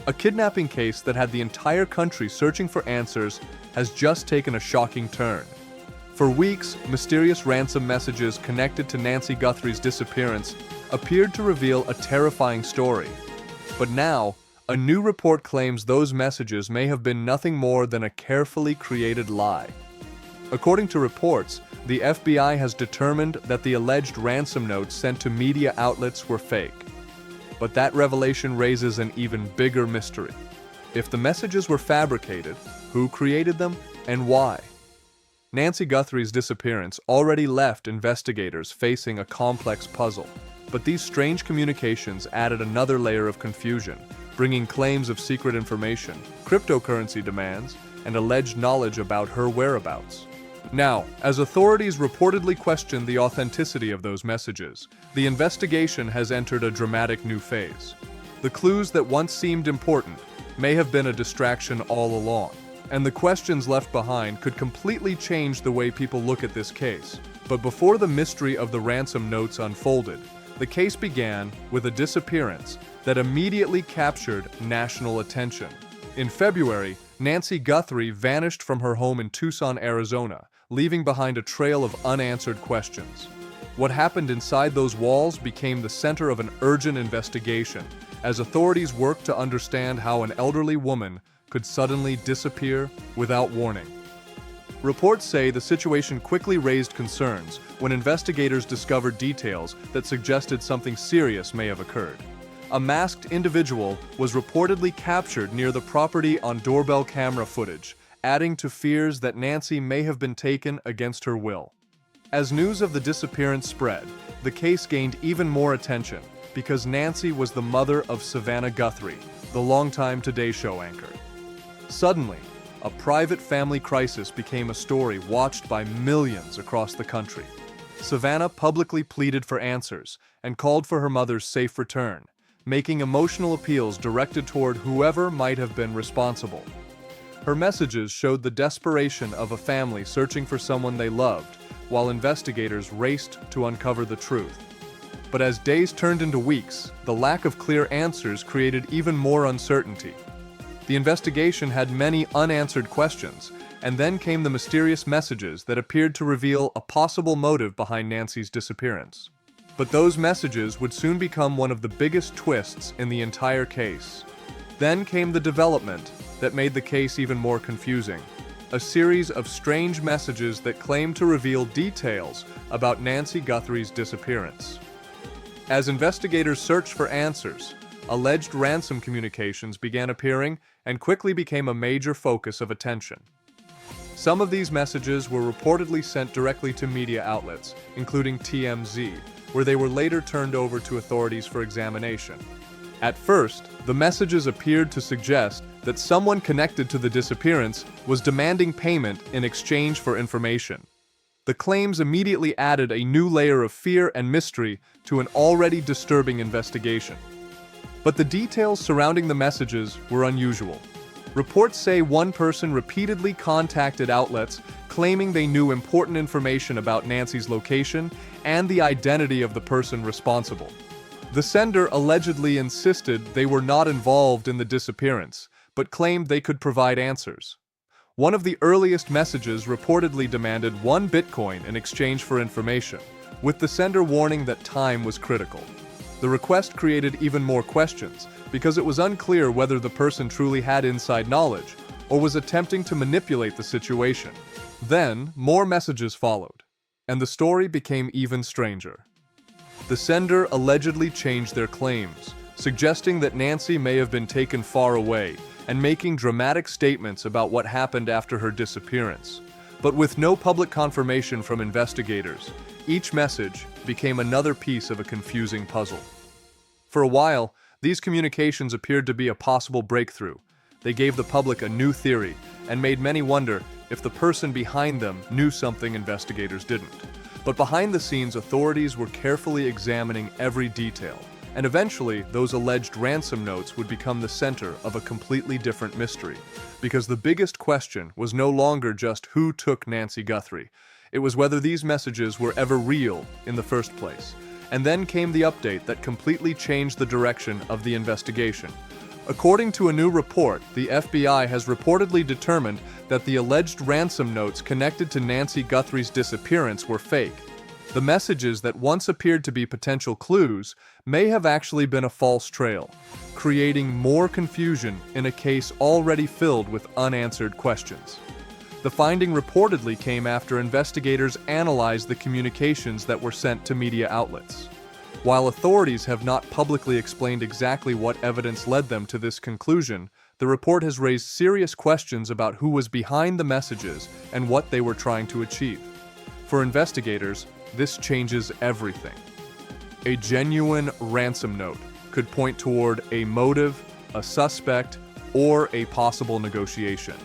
A kidnapping case that had the entire country searching for answers has just taken a shocking turn. For weeks, mysterious ransom messages connected to Nancy Guthrie's disappearance appeared to reveal a terrifying story. But now, a new report claims those messages may have been nothing more than a carefully created lie. According to reports, the FBI has determined that the alleged ransom notes sent to media outlets were fake. But that revelation raises an even bigger mystery. If the messages were fabricated, who created them and why? Nancy Guthrie's disappearance already left investigators facing a complex puzzle. But these strange communications added another layer of confusion, bringing claims of secret information, cryptocurrency demands, and alleged knowledge about her whereabouts. Now, as authorities reportedly question the authenticity of those messages, the investigation has entered a dramatic new phase. The clues that once seemed important may have been a distraction all along, and the questions left behind could completely change the way people look at this case. But before the mystery of the ransom notes unfolded, the case began with a disappearance that immediately captured national attention. In February, Nancy Guthrie vanished from her home in Tucson, Arizona, leaving behind a trail of unanswered questions. What happened inside those walls became the center of an urgent investigation, as authorities worked to understand how an elderly woman could suddenly disappear without warning. Reports say the situation quickly raised concerns when investigators discovered details that suggested something serious may have occurred. A masked individual was reportedly captured near the property on doorbell camera footage, adding to fears that Nancy may have been taken against her will. As news of the disappearance spread, the case gained even more attention because Nancy was the mother of Savannah Guthrie, the longtime Today Show anchor. Suddenly, a private family crisis became a story watched by millions across the country. Savannah publicly pleaded for answers and called for her mother's safe return, making emotional appeals directed toward whoever might have been responsible. Her messages showed the desperation of a family searching for someone they loved, while investigators raced to uncover the truth. But as days turned into weeks, the lack of clear answers created even more uncertainty. The investigation had many unanswered questions, and then came the mysterious messages that appeared to reveal a possible motive behind Nancy's disappearance. But those messages would soon become one of the biggest twists in the entire case. Then came the development that made the case even more confusing. A series of strange messages that claimed to reveal details about Nancy Guthrie's disappearance. As investigators searched for answers, alleged ransom communications began appearing and quickly became a major focus of attention. Some of these messages were reportedly sent directly to media outlets, including TMZ, where they were later turned over to authorities for examination. At first, the messages appeared to suggest that someone connected to the disappearance was demanding payment in exchange for information. The claims immediately added a new layer of fear and mystery to an already disturbing investigation. But the details surrounding the messages were unusual. Reports say one person repeatedly contacted outlets claiming they knew important information about Nancy's location and the identity of the person responsible. The sender allegedly insisted they were not involved in the disappearance, but claimed they could provide answers. One of the earliest messages reportedly demanded 1 Bitcoin in exchange for information, with the sender warning that time was critical. The request created even more questions, because it was unclear whether the person truly had inside knowledge or was attempting to manipulate the situation. Then, more messages followed, and the story became even stranger. The sender allegedly changed their claims, suggesting that Nancy may have been taken far away and making dramatic statements about what happened after her disappearance. But with no public confirmation from investigators, each message became another piece of a confusing puzzle. For a while, these communications appeared to be a possible breakthrough. They gave the public a new theory and made many wonder if the person behind them knew something investigators didn't. But behind the scenes, authorities were carefully examining every detail, and eventually those alleged ransom notes would become the center of a completely different mystery. Because the biggest question was no longer just who took Nancy Guthrie, it was whether these messages were ever real in the first place. And then came the update that completely changed the direction of the investigation. According to a new report, the FBI has reportedly determined that the alleged ransom notes connected to Nancy Guthrie's disappearance were fake. The messages that once appeared to be potential clues may have actually been a false trail, creating more confusion in a case already filled with unanswered questions. The finding reportedly came after investigators analyzed the communications that were sent to media outlets. While authorities have not publicly explained exactly what evidence led them to this conclusion, the report has raised serious questions about who was behind the messages and what they were trying to achieve. For investigators, this changes everything. A genuine ransom note could point toward a motive, a suspect, or a possible negotiation.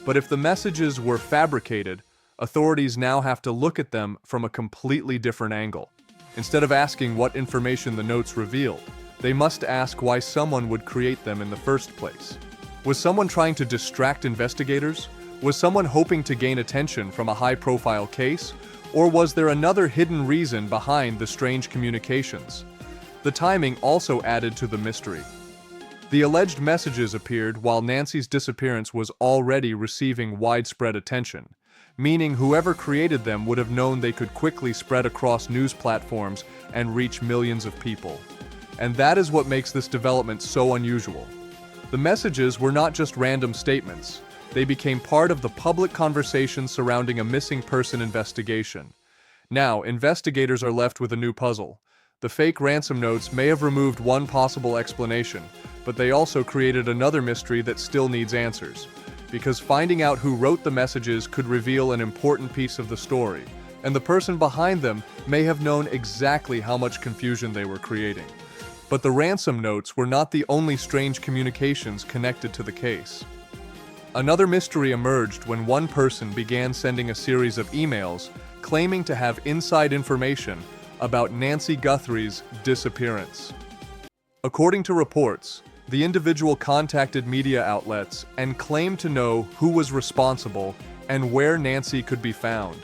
But if the messages were fabricated, authorities now have to look at them from a completely different angle. Instead of asking what information the notes revealed, they must ask why someone would create them in the first place. Was someone trying to distract investigators? Was someone hoping to gain attention from a high-profile case? Or was there another hidden reason behind the strange communications? The timing also added to the mystery. The alleged messages appeared while Nancy's disappearance was already receiving widespread attention, meaning whoever created them would have known they could quickly spread across news platforms and reach millions of people. And that is what makes this development so unusual. The messages were not just random statements. They became part of the public conversation surrounding a missing person investigation. Now, investigators are left with a new puzzle. The fake ransom notes may have removed one possible explanation, but they also created another mystery that still needs answers. Because finding out who wrote the messages could reveal an important piece of the story, and the person behind them may have known exactly how much confusion they were creating. But the ransom notes were not the only strange communications connected to the case. Another mystery emerged when one person began sending a series of emails claiming to have inside information about Nancy Guthrie's disappearance. According to reports, the individual contacted media outlets and claimed to know who was responsible and where Nancy could be found.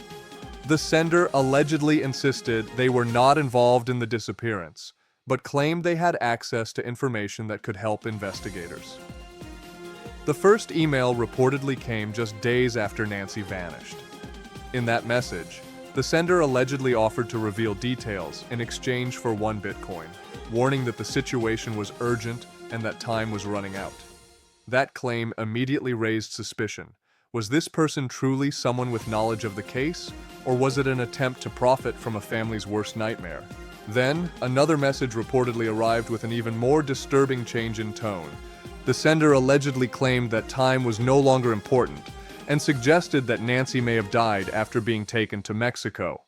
The sender allegedly insisted they were not involved in the disappearance, but claimed they had access to information that could help investigators. The first email reportedly came just days after Nancy vanished. In that message, the sender allegedly offered to reveal details in exchange for 1 Bitcoin, warning that the situation was urgent and that time was running out. That claim immediately raised suspicion. Was this person truly someone with knowledge of the case, or was it an attempt to profit from a family's worst nightmare? Then, another message reportedly arrived with an even more disturbing change in tone. The sender allegedly claimed that time was no longer important, and suggested that Nancy may have died after being taken to Mexico.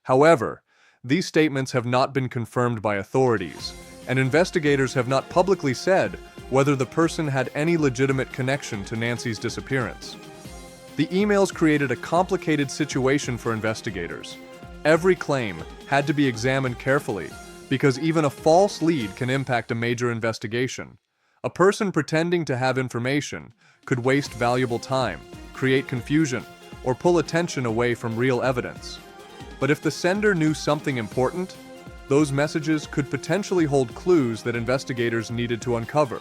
However, these statements have not been confirmed by authorities, and investigators have not publicly said whether the person had any legitimate connection to Nancy's disappearance. The emails created a complicated situation for investigators. Every claim had to be examined carefully, because even a false lead can impact a major investigation. A person pretending to have information could waste valuable time, create confusion, or pull attention away from real evidence. But if the sender knew something important, those messages could potentially hold clues that investigators needed to uncover.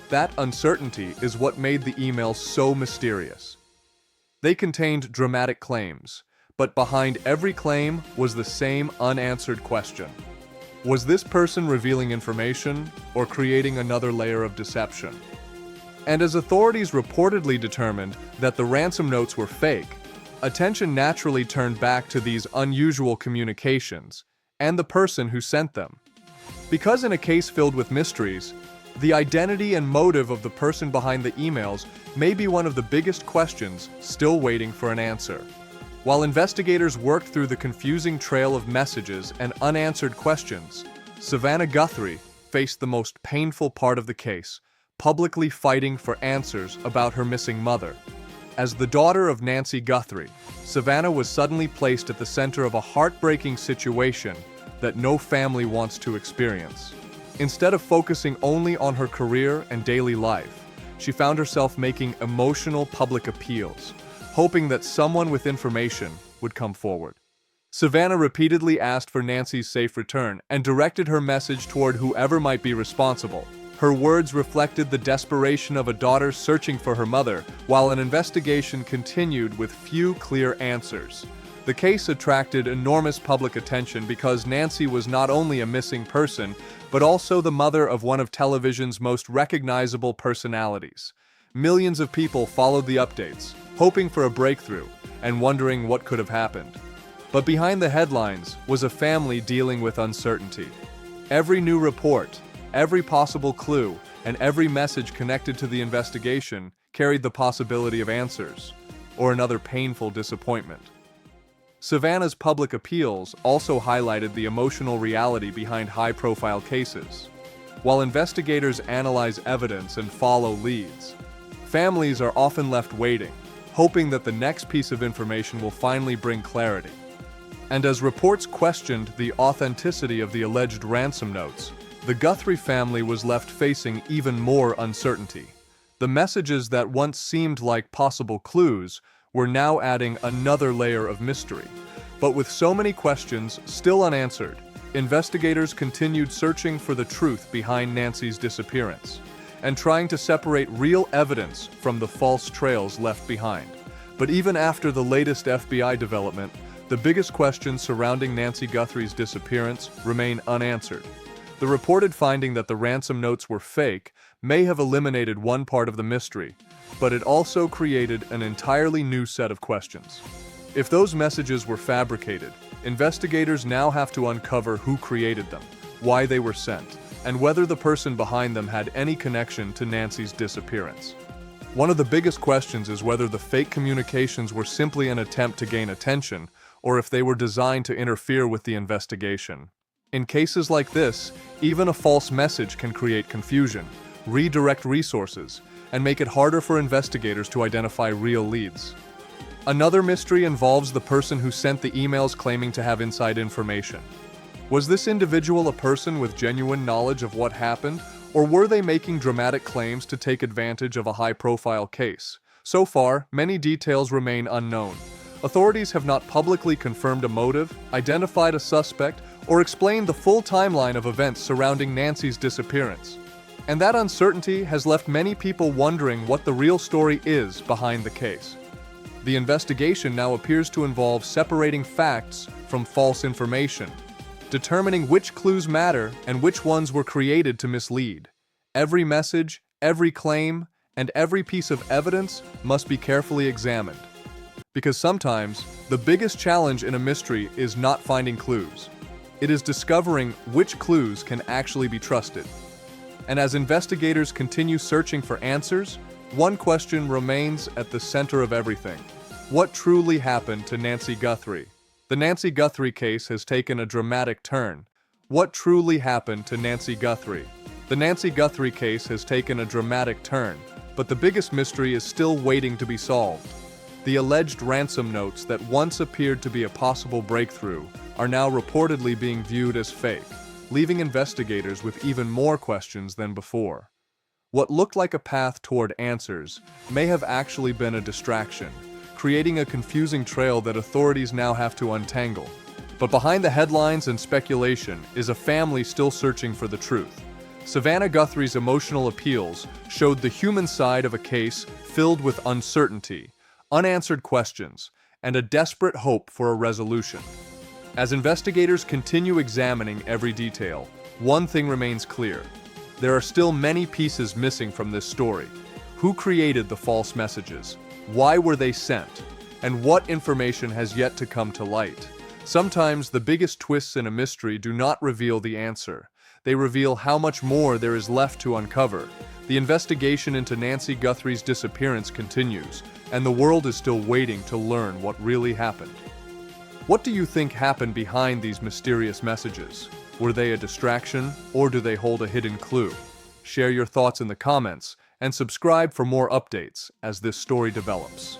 That uncertainty is what made the emails so mysterious. They contained dramatic claims, but behind every claim was the same unanswered question. Was this person revealing information or creating another layer of deception? And as authorities reportedly determined that the ransom notes were fake, attention naturally turned back to these unusual communications and the person who sent them. Because in a case filled with mysteries, the identity and motive of the person behind the emails may be one of the biggest questions still waiting for an answer. While investigators worked through the confusing trail of messages and unanswered questions, Savannah Guthrie faced the most painful part of the case, publicly fighting for answers about her missing mother. As the daughter of Nancy Guthrie, Savannah was suddenly placed at the center of a heartbreaking situation that no family wants to experience. Instead of focusing only on her career and daily life, she found herself making emotional public appeals, hoping that someone with information would come forward. Savannah repeatedly asked for Nancy's safe return and directed her message toward whoever might be responsible. Her words reflected the desperation of a daughter searching for her mother, while an investigation continued with few clear answers. The case attracted enormous public attention because Nancy was not only a missing person, but also the mother of one of television's most recognizable personalities. Millions of people followed the updates, hoping for a breakthrough and wondering what could have happened. But behind the headlines was a family dealing with uncertainty. Every new report, every possible clue, and every message connected to the investigation carried the possibility of answers, or another painful disappointment. Savannah's public appeals also highlighted the emotional reality behind high-profile cases. While investigators analyze evidence and follow leads, families are often left waiting, hoping that the next piece of information will finally bring clarity. And as reports questioned the authenticity of the alleged ransom notes, the Guthrie family was left facing even more uncertainty. The messages that once seemed like possible clues were now adding another layer of mystery. But with so many questions still unanswered, investigators continued searching for the truth behind Nancy's disappearance and trying to separate real evidence from the false trails left behind. But even after the latest FBI development, the biggest questions surrounding Nancy Guthrie's disappearance remain unanswered. The reported finding that the ransom notes were fake may have eliminated one part of the mystery, but it also created an entirely new set of questions. If those messages were fabricated, investigators now have to uncover who created them, why they were sent, and whether the person behind them had any connection to Nancy's disappearance. One of the biggest questions is whether the fake communications were simply an attempt to gain attention, or if they were designed to interfere with the investigation. In cases like this, even a false message can create confusion, redirect resources, and make it harder for investigators to identify real leads. Another mystery involves the person who sent the emails claiming to have inside information. Was this individual a person with genuine knowledge of what happened, or were they making dramatic claims to take advantage of a high-profile case? So far, many details remain unknown. Authorities have not publicly confirmed a motive, identified a suspect, or explained the full timeline of events surrounding Nancy's disappearance. And that uncertainty has left many people wondering what the real story is behind the case. The investigation now appears to involve separating facts from false information, determining which clues matter and which ones were created to mislead. Every message, every claim, and every piece of evidence must be carefully examined. Because sometimes, the biggest challenge in a mystery is not finding clues. It is discovering which clues can actually be trusted. And as investigators continue searching for answers, one question remains at the center of everything. What truly happened to Nancy Guthrie? The Nancy Guthrie case has taken a dramatic turn. What truly happened to Nancy Guthrie? The Nancy Guthrie case has taken a dramatic turn, but the biggest mystery is still waiting to be solved. The alleged ransom notes that once appeared to be a possible breakthrough are now reportedly being viewed as fake, leaving investigators with even more questions than before. What looked like a path toward answers may have actually been a distraction, creating a confusing trail that authorities now have to untangle. But behind the headlines and speculation is a family still searching for the truth. Savannah Guthrie's emotional appeals showed the human side of a case filled with uncertainty, unanswered questions, and a desperate hope for a resolution. As investigators continue examining every detail, one thing remains clear. There are still many pieces missing from this story. Who created the false messages? Why were they sent? And what information has yet to come to light? Sometimes the biggest twists in a mystery do not reveal the answer. They reveal how much more there is left to uncover. The investigation into Nancy Guthrie's disappearance continues, and the world is still waiting to learn what really happened. What do you think happened behind these mysterious messages? Were they a distraction, or do they hold a hidden clue? Share your thoughts in the comments, and subscribe for more updates as this story develops.